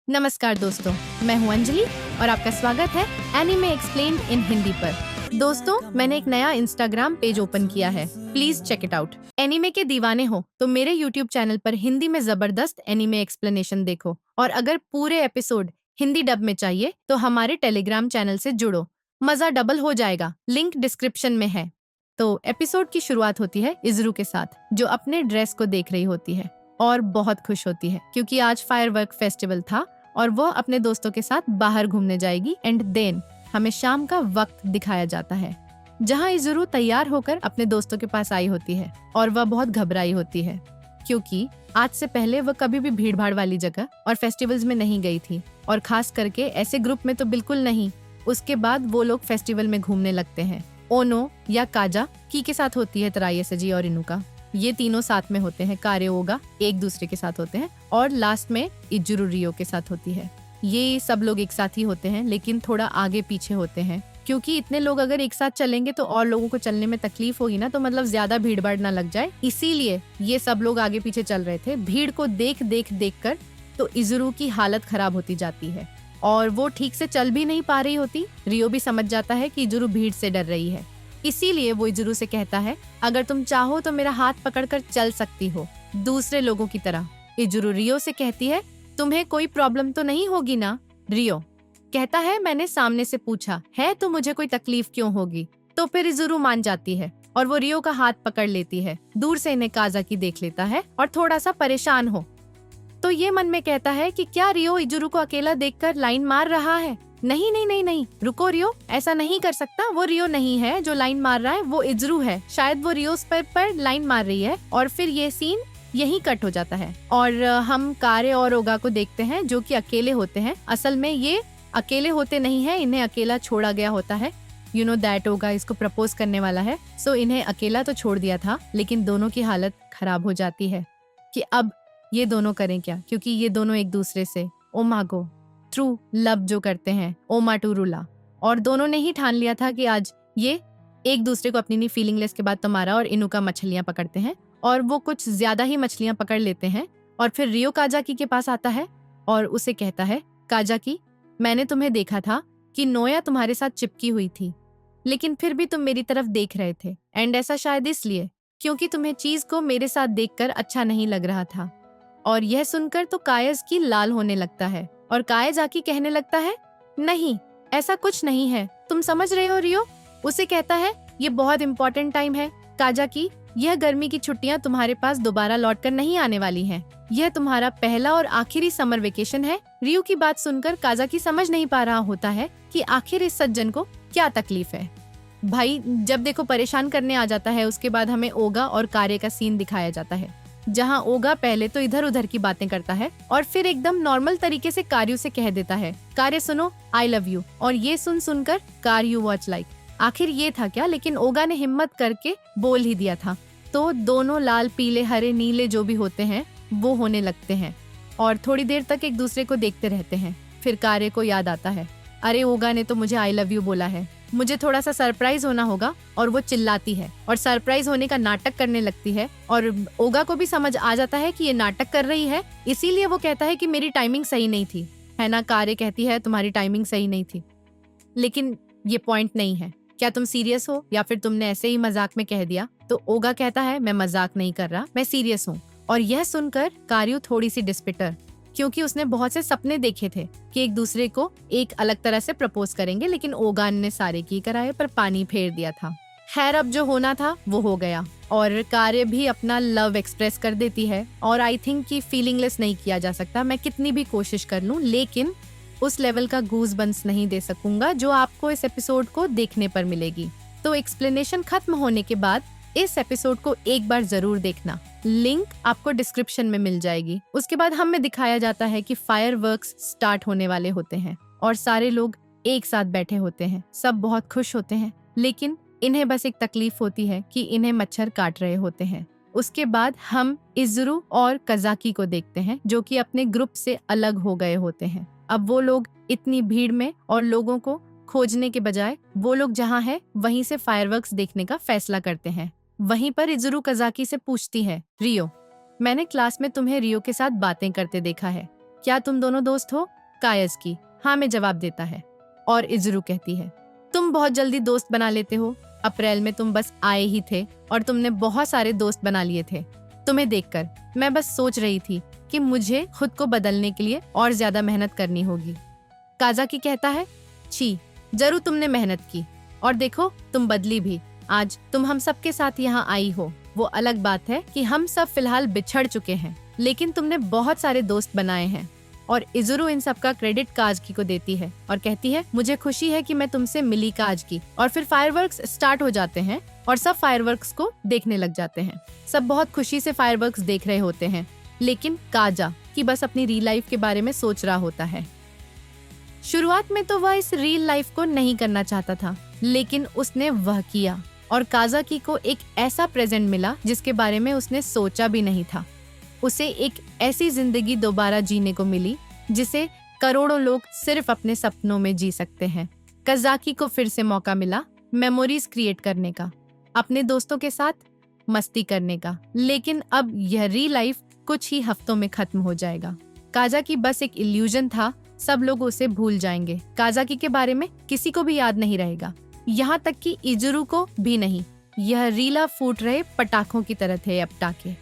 नमस्कार दोस्तों, मैं हूं अंजलि और आपका स्वागत है एनीमे एक्सप्लेन्ड इन हिंदी पर। दोस्तों, मैंने एक नया इंस्टाग्राम पेज ओपन किया है, please check it out. Anime के दीवाने हो तो मेरे यूट्यूब चैनल पर हिंदी में जबरदस्त एनीमे एक्सप्लेनेशन देखो, और अगर पूरे एपिसोड हिंदी डब में चाहिए तो हमारे टेलीग्राम चैनल से जुड़ो, मजा डबल हो जाएगा। लिंक डिस्क्रिप्शन में है। तो एपिसोड की शुरुआत होती है इज़रू के साथ, जो अपने ड्रेस को देख रही होती है और बहुत खुश होती है क्योंकि आज फायरवर्क फेस्टिवल था और वो अपने दोस्तों के साथ बाहर घूमने जाएगी। एंड देन हमें शाम का वक्त दिखाया जाता है जहाँ इज़रू तैयार होकर अपने दोस्तों के पास आई होती है और वह बहुत घबराई होती है क्योंकि आज से पहले वह कभी भी भीड़ भाड़ वाली जगह और फेस्टिवल्स में नहीं गई थी, और खास करके ऐसे ग्रुप में तो बिल्कुल नहीं। उसके बाद वो लोग फेस्टिवल में घूमने लगते हैं। ओनो या काजा की के साथ होती है तरायसजी और इनुका, ये तीनों साथ में होते हैं। कारे ओगा एक दूसरे के साथ होते हैं और लास्ट में इज़रू रियो के साथ होती है। ये सब लोग एक साथ ही होते हैं लेकिन थोड़ा आगे पीछे होते हैं क्योंकि इतने लोग अगर एक साथ चलेंगे तो और लोगों को चलने में तकलीफ होगी ना, तो मतलब ज्यादा भीड़ भाड़ ना लग जाए, इसीलिए ये सब लोग आगे पीछे चल रहे थे। भीड़ को देख कर तो इज़रू की हालत खराब होती जाती है और वो ठीक से चल भी नहीं पा रही होती। रियो भी समझ जाता है कि इज़रू भीड़ से डर रही है, इसीलिए वो इज़रू से कहता है, अगर तुम चाहो तो मेरा हाथ पकड़कर चल सकती हो दूसरे लोगों की तरह। इज़रू रियो से कहती है, तुम्हें कोई प्रॉब्लम तो नहीं होगी ना? रियो कहता है, मैंने सामने से पूछा है तो मुझे कोई तकलीफ क्यों होगी? तो फिर इज़रू मान जाती है और वो रियो का हाथ पकड़ लेती है। दूर से इन्हें काज़ाकी देख लेता है और थोड़ा सा परेशान हो तो ये मन में कहता है कि क्या रियो इज़रू को अकेला देखकर लाइन मार रहा है? नहीं नहीं नहीं नहीं, रुको रियो, ऐसा नहीं कर सकता। वो रियो नहीं है जो लाइन मार रहा है, वो इज़रू है। शायद वो रियो पर लाइन मार रही है। और फिर ये सीन यहीं कट हो जाता है और हम कारे और ओगा को देखते हैं जो कि अकेले होते हैं। असल में ये अकेले होते नहीं है, इन्हें अकेला छोड़ा गया होता है। यू नो दैट ओगा इसको प्रपोज करने वाला है, सो इन्हें अकेला तो छोड़ दिया था, लेकिन दोनों की हालत खराब हो जाती है कि अब ये दोनों करें क्या, क्योंकि ये दोनों एक दूसरे से ओमागो ट्रू लव जो करते हैं, ओमा टू रुला, और दोनों ने ही ठान लिया था कि आज ये एक दूसरे को अपनी फीलिंगलेस के बाद तुम्हारा और इनुका मछलियां पकड़ते हैं, और वो कुछ ज्यादा ही मछलियां पकड़ लेते हैं। और फिर रियो काजाकी के पास आता है और उसे कहता है, काजाकी, मैंने तुम्हें देखा था कि नोया तुम्हारे साथ चिपकी हुई थी, लेकिन फिर भी तुम मेरी तरफ देख रहे थे, एंड ऐसा शायद इसलिए क्योंकि तुम्हें चीज को मेरे साथ देखकर अच्छा नहीं लग रहा था। और यह सुनकर तो कायज की लाल होने लगता है और कायजाकी कहने लगता है, नहीं ऐसा कुछ नहीं है, तुम समझ रहे हो रियो? उसे कहता है, ये बहुत इंपॉर्टेंट टाइम है काजाकी, यह गर्मी की छुट्टियां तुम्हारे पास दोबारा लौट कर नहीं आने वाली हैं। यह तुम्हारा पहला और आखिरी समर वेकेशन है। रियो की बात सुनकर काजाकी समझ नहीं पा रहा होता है कि आखिर इस सज्जन को क्या तकलीफ है। भाई जब देखो परेशान करने आ जाता है। उसके बाद हमें ओगा और कारे का सीन दिखाया जाता है जहाँ ओगा पहले तो इधर उधर की बातें करता है और फिर एकदम नॉर्मल तरीके से कार्यो से कह देता है, कार्य सुनो, आई लव यू। और ये सुनकर कार यू वॉच लाइक, आखिर ये था क्या? लेकिन ओगा ने हिम्मत करके बोल ही दिया था। तो दोनों लाल पीले हरे नीले जो भी होते हैं वो होने लगते हैं और थोड़ी देर तक एक दूसरे को देखते रहते हैं। फिर कार्य को याद आता है, अरे ओगा ने तो मुझे आई लव यू बोला है, मुझे थोड़ा सा सरप्राइज होना होगा। और वो चिल्लाती है और सरप्राइज होने का नाटक करने लगती है और ओगा को भी समझ आ जाता है कि ये नाटक कर रही है, इसीलिए वो कहता है कि मेरी टाइमिंग सही नहीं थी, है ना? कार्य कहती है, तुम्हारी टाइमिंग सही नहीं थी, लेकिन ये पॉइंट नहीं है, क्या तुम सीरियस हो या फिर तुमने ऐसे ही मजाक में कह दिया? तो ओगा कहता है, मैं मजाक नहीं कर रहा, मैं सीरियस हूँ। और यह सुनकर कार्यो थोड़ी सी डिस्पिटर, क्योंकि उसने बहुत से सपने देखे थे कि एक दूसरे को एक अलग तरह से प्रपोज करेंगे, लेकिन ओगा ने सारे की कराए पर पानी फेर दिया था। खैर अब जो होना था वो हो गया और कार्य भी अपना लव एक्सप्रेस कर देती है। और आई थिंक कि फीलिंगलेस नहीं किया जा सकता, मैं कितनी भी कोशिश कर लूं, लेकिन उस लेवल का गूज बंस नहीं दे सकूंगा जो आपको इस एपिसोड को देखने पर मिलेगी। तो एक्सप्लेनेशन खत्म होने के बाद इस एपिसोड को एक बार जरूर देखना, लिंक आपको डिस्क्रिप्शन में मिल जाएगी। उसके बाद हमें दिखाया जाता है कि फायरवर्क्स स्टार्ट होने वाले होते हैं और सारे लोग एक साथ बैठे होते हैं, सब बहुत खुश होते हैं, लेकिन इन्हें बस एक तकलीफ होती है कि इन्हें मच्छर काट रहे होते हैं। उसके बाद हम इज़रू और काजाकी को देखते हैं जो कि अपने ग्रुप से अलग हो गए होते हैं। अब वो लोग इतनी भीड़ में और लोगों को खोजने के बजाय वो लोग जहाँ है वहीं से फायरवर्क्स देखने का फैसला करते हैं। वहीं पर इज़रू काजाकी से पूछती है, रियो, मैंने क्लास में तुम्हें रियो के साथ बातें करते देखा है, क्या तुम दोनों दोस्त हो? कायज की हाँ में जवाब देता है और इजुरु कहती है, तुम बहुत जल्दी दोस्त बना लेते हो। अप्रैल में तुम बस आए ही थे और तुमने बहुत सारे दोस्त बना लिए थे। तुम्हें देखकर मैं बस सोच रही थी कि मुझे खुद को बदलने के लिए और ज्यादा मेहनत करनी होगी। काजाकी कहता है, छी, जरूर तुमने मेहनत की और देखो तुम बदली भी। आज तुम हम सबके साथ यहाँ आई हो। वो अलग बात है कि हम सब फिलहाल बिछड़ चुके हैं, लेकिन तुमने बहुत सारे दोस्त बनाए हैं। और इजुरु इन सब का क्रेडिट काजकी को देती है और कहती है, मुझे खुशी है कि मैं तुमसे मिली काजकी। और फिर फायरवर्क्स स्टार्ट हो जाते हैं और सब फायरवर्क्स को देखने लग जाते हैं। सब बहुत खुशी से फायरवर्क्स देख रहे होते हैं, लेकिन काजा की बस अपनी रियल लाइफ के बारे में सोच रहा होता है। शुरुआत में तो वह इस रियल लाइफ को नहीं करना चाहता था, लेकिन उसने वह किया और काजाकी को एक ऐसा प्रेजेंट मिला जिसके बारे में उसने सोचा भी नहीं था। उसे एक ऐसी जिंदगी दोबारा जीने को मिली जिसे करोड़ों लोग सिर्फ अपने सपनों में जी सकते हैं। काजाकी को फिर से मौका मिला मेमोरीज क्रिएट करने का, अपने दोस्तों के साथ मस्ती करने का, लेकिन अब यह रियल लाइफ कुछ ही हफ्तों में खत्म हो जाएगा। काजाकी बस एक इल्यूजन था, सब लोग उसे भूल जाएंगे। काजाकी के बारे में किसी को भी याद नहीं रहेगा, यहाँ तक कि इजुरु को भी नहीं। यह रीला फूट रहे पटाखों की तरह थे। अब पटाखे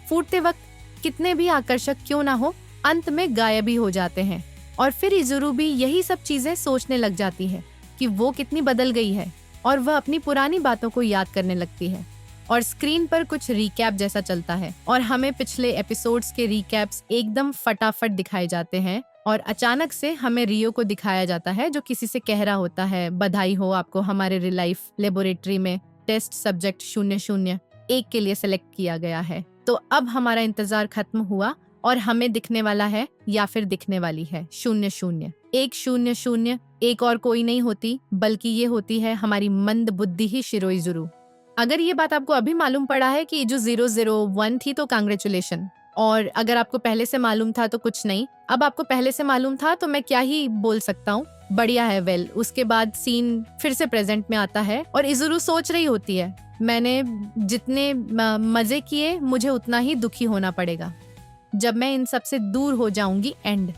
फूटते वक्त कितने भी आकर्षक क्यों ना हो, अंत में गायब ही हो जाते हैं। और फिर इजुरु भी यही सब चीजें सोचने लग जाती है कि वो कितनी बदल गई है और वह अपनी पुरानी बातों को याद करने लगती है। और स्क्रीन पर कुछ रिकैप जैसा चलता है और हमें पिछले एपिसोड्स के रिकैप्स एकदम फटाफट दिखाए जाते हैं। और अचानक से हमें रियो को दिखाया जाता है जो किसी से कह रहा होता है, बधाई हो, आपको हमारे रियल लाइफ लेबोरेटरी में टेस्ट सब्जेक्ट 001 के लिए सिलेक्ट किया गया है। तो अब हमारा इंतजार खत्म हुआ और हमें दिखने वाला है या फिर दिखने वाली है 00। 100 एक और कोई नहीं होती, बल्कि ये होती है हमारी मंद बुद्धि ही शिरोइजुरु। अगर ये बात आपको अभी मालूम पड़ा है कि जो 001 थी तो कांग्रेचुलेशन, और अगर आपको पहले से मालूम था तो कुछ नहीं। अब आपको पहले से मालूम था तो मैं क्या ही बोल सकता हूँ, बढ़िया है। वेल, उसके बाद सीन फिर से प्रेजेंट में आता है और इजुरु सोच रही होती है, मैंने जितने मजे किए मुझे उतना ही दुखी होना पड़ेगा जब मैं इन सब से दूर हो जाऊंगी। एंड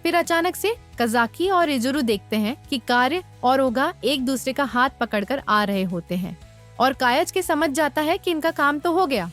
फिर अचानक से काजाकी और इजुरु देखते हैं कि कार्य और ओगा एक दूसरे का हाथ पकड़कर आ रहे होते हैं और कायज के समझ जाता है कि इनका काम तो हो गया।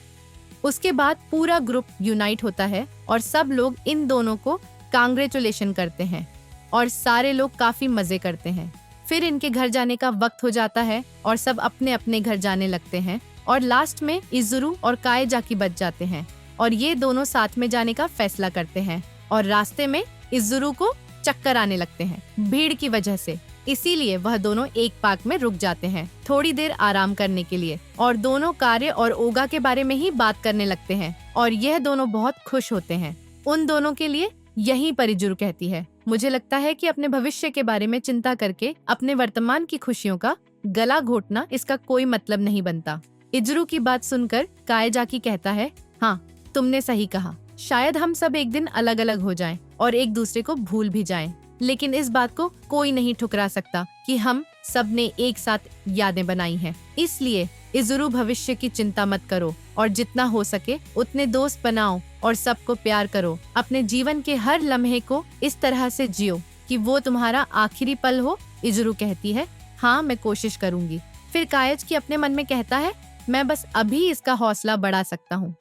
उसके बाद पूरा ग्रुप यूनाइट होता है और सब लोग इन दोनों को कांग्रेचुलेशन करते हैं और सारे लोग काफी मजे करते हैं। फिर इनके घर जाने का वक्त हो जाता है और सब अपने अपने घर जाने लगते हैं और लास्ट में इजुरु और कायजाकी बच जाते हैं और ये दोनों साथ में जाने का फैसला करते हैं। और रास्ते में इजुरु को चक्कर आने लगते हैं भीड़ की वजह से, इसीलिए वह दोनों एक पार्क में रुक जाते हैं थोड़ी देर आराम करने के लिए और दोनों कार्य और ओगा के बारे में ही बात करने लगते हैं और यह दोनों बहुत खुश होते हैं। उन दोनों के लिए यहीं पर इजुरु कहती है, मुझे लगता है कि अपने भविष्य के बारे में चिंता करके अपने वर्तमान की खुशियों का गला घोटना इसका कोई मतलब नहीं बनता। इजुरु की बात सुनकर कायजाकी कहता है, हाँ तुमने सही कहा, शायद हम सब एक दिन अलग अलग हो जाएं और एक दूसरे को भूल भी जाएं, लेकिन इस बात को कोई नहीं ठुकरा सकता कि हम सब ने एक साथ यादें बनाई हैं। इसलिए इजुरु भविष्य की चिंता मत करो और जितना हो सके उतने दोस्त बनाओ और सबको प्यार करो। अपने जीवन के हर लम्हे को इस तरह से जियो कि वो तुम्हारा आखिरी पल हो। इजुरु कहती है, हाँ मैं कोशिश करूंगी। फिर कायज की अपने मन में कहता है, मैं बस अभी इसका हौसला बढ़ा सकता हूँ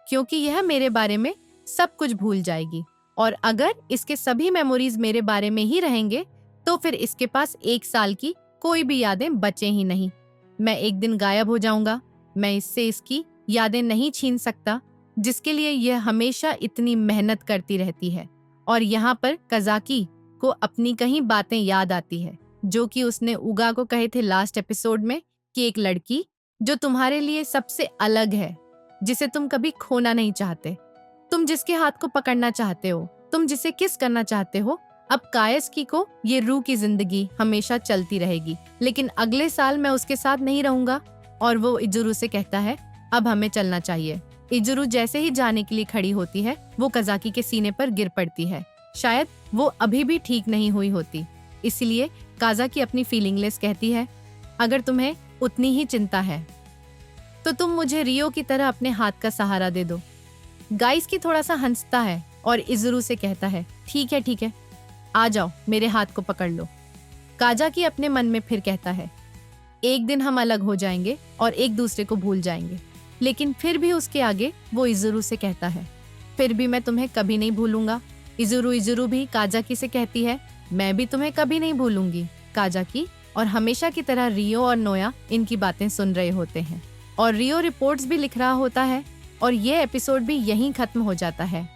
क्योंकि यह मेरे बारे में सब कुछ भूल जाएगी और अगर इसके सभी मेमोरीज मेरे बारे में ही रहेंगे तो फिर इसके पास एक साल की कोई भी यादें बचे ही नहीं। मैं एक दिन गायब हो जाऊंगा, मैं इससे इसकी यादें नहीं छीन सकता जिसके लिए यह हमेशा इतनी मेहनत करती रहती है। और यहाँ पर काजाकी को अपनी कहीं बातें याद आती है जो कि उसने उगा को कहे थे लास्ट एपिसोड में कि एक लड़की जो तुम्हारे लिए सबसे अलग है, जिसे तुम कभी खोना नहीं चाहते, तुम जिसके हाथ को पकड़ना चाहते हो, तुम जिसे किस करना चाहते हो। अब कायस्की को ये रूह की जिंदगी हमेशा चलती रहेगी, लेकिन अगले साल मैं उसके साथ नहीं रहूंगा। और वो इजुरु से कहता है, अब हमें चलना चाहिए। इजुरु जैसे ही जाने के लिए खड़ी होती है वो काजाकी के सीने पर गिर पड़ती है। शायद वो अभी भी ठीक नहीं हुई होती, इसलिए काजाकी अपनी फीलिंगलेस कहती है, अगर तुम्हें उतनी ही चिंता है तो तुम मुझे रियो की तरह अपने हाथ का सहारा दे दो। गाइस की थोड़ा सा हंसता है और इजुरू से कहता है, ठीक है, आ जाओ, मेरे हाथ को पकड़ लो। काजाकी अपने मन में फिर कहता है, एक दिन हम अलग हो जाएंगे और एक दूसरे को भूल जाएंगे। लेकिन फिर भी उसके आगे वो इजुरू से कहता है, फिर भी मैं तुम्हें कभी नहीं भूलूंगा। इजुरू भी काजाकी से कहती है, मैं भी तुम्हें कभी नहीं भूलूंगी। काजाकी और हमेशा की तरह रियो और नोया इनकी बातें सुन रहे होते हैं और रियो रिपोर्ट्स भी लिख रहा होता है और ये एपिसोड भी यहीं खत्म हो जाता है।